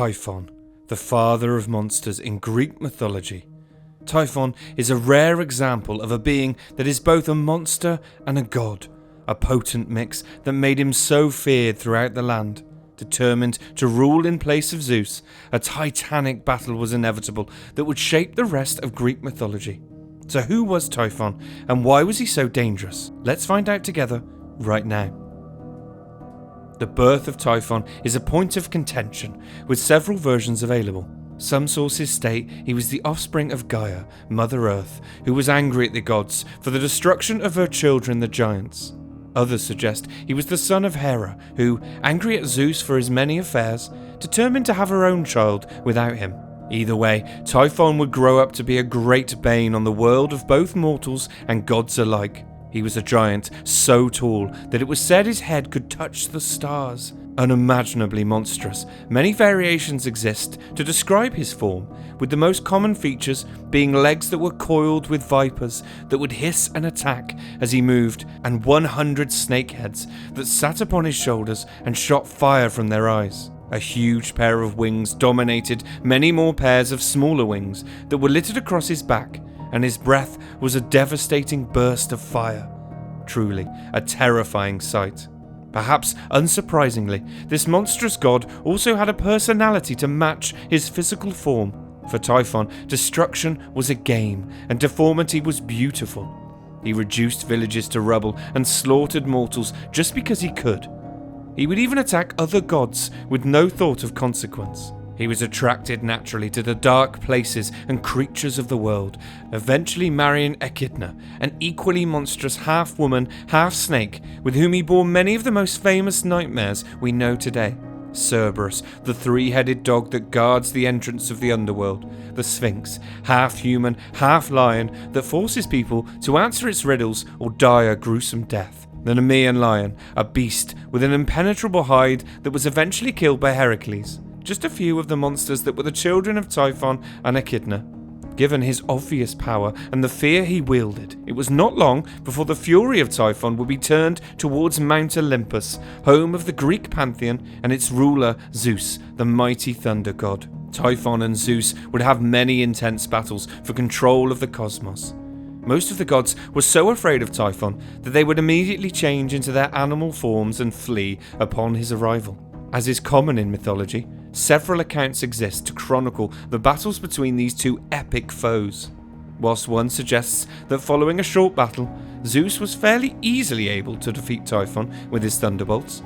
Typhon, the father of monsters in Greek mythology. Typhon is a rare example of a being that is both a monster and a god, a potent mix that made him so feared throughout the land. Determined to rule in place of Zeus, a titanic battle was inevitable that would shape the rest of Greek mythology. So who was Typhon, and why was he so dangerous? Let's find out together right now. The birth of Typhon is a point of contention, with several versions available. Some sources state he was the offspring of Gaia, Mother Earth, who was angry at the gods for the destruction of her children, the giants. Others suggest he was the son of Hera, who, angry at Zeus for his many affairs, determined to have her own child without him. Either way, Typhon would grow up to be a great bane on the world of both mortals and gods alike. He was a giant so tall that it was said his head could touch the stars. Unimaginably monstrous, many variations exist to describe his form, with the most common features being legs that were coiled with vipers that would hiss and attack as he moved, and 100 snake heads that sat upon his shoulders and shot fire from their eyes. A huge pair of wings dominated many more pairs of smaller wings that were littered across his back, and his breath was a devastating burst of fire. Truly a terrifying sight. Perhaps unsurprisingly, this monstrous god also had a personality to match his physical form. For Typhon, destruction was a game, and deformity was beautiful. He reduced villages to rubble and slaughtered mortals just because he could. He would even attack other gods with no thought of consequence. He was attracted naturally to the dark places and creatures of the world, eventually marrying Echidna, an equally monstrous half-woman, half-snake, with whom he bore many of the most famous nightmares we know today. Cerberus, the three-headed dog that guards the entrance of the underworld. The Sphinx, half-human, half-lion, that forces people to answer its riddles or die a gruesome death. The Nemean lion, a beast with an impenetrable hide that was eventually killed by Heracles. Just a few of the monsters that were the children of Typhon and Echidna. Given his obvious power and the fear he wielded, it was not long before the fury of Typhon would be turned towards Mount Olympus, home of the Greek pantheon and its ruler Zeus, the mighty thunder god. Typhon and Zeus would have many intense battles for control of the cosmos. Most of the gods were so afraid of Typhon that they would immediately change into their animal forms and flee upon his arrival. As is common in mythology, several accounts exist to chronicle the battles between these two epic foes. Whilst one suggests that following a short battle, Zeus was fairly easily able to defeat Typhon with his thunderbolts.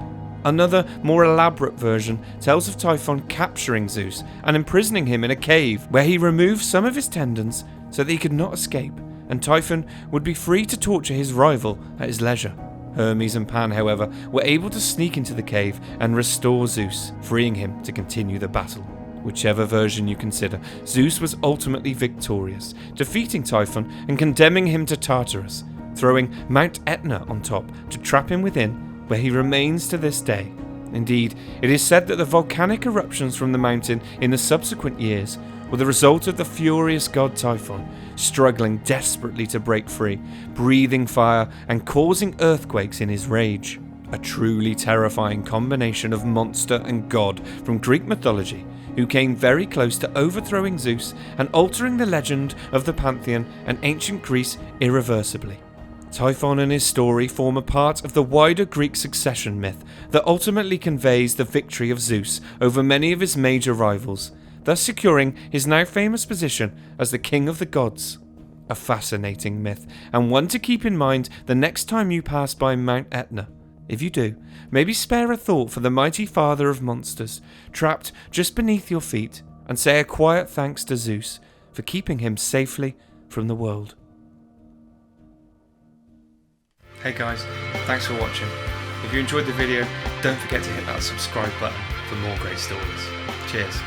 Another, more elaborate version tells of Typhon capturing Zeus and imprisoning him in a cave where he removed some of his tendons so that he could not escape, and Typhon would be free to torture his rival at his leisure. Hermes and Pan, however, were able to sneak into the cave and restore Zeus, freeing him to continue the battle. Whichever version you consider, Zeus was ultimately victorious, defeating Typhon and condemning him to Tartarus, throwing Mount Etna on top to trap him within, where he remains to this day. Indeed, it is said that the volcanic eruptions from the mountain in the subsequent years were the result of the furious god Typhon, struggling desperately to break free, breathing fire and causing earthquakes in his rage. A truly terrifying combination of monster and god from Greek mythology, who came very close to overthrowing Zeus and altering the legend of the pantheon and ancient Greece irreversibly. Typhon and his story form a part of the wider Greek succession myth that ultimately conveys the victory of Zeus over many of his major rivals, thus securing his now famous position as the king of the gods. A fascinating myth, and one to keep in mind the next time you pass by Mount Etna. If you do, maybe spare a thought for the mighty father of monsters, trapped just beneath your feet, and say a quiet thanks to Zeus for keeping him safely from the world. Hey guys, thanks for watching. If you enjoyed the video, don't forget to hit that subscribe button for more great stories. Cheers.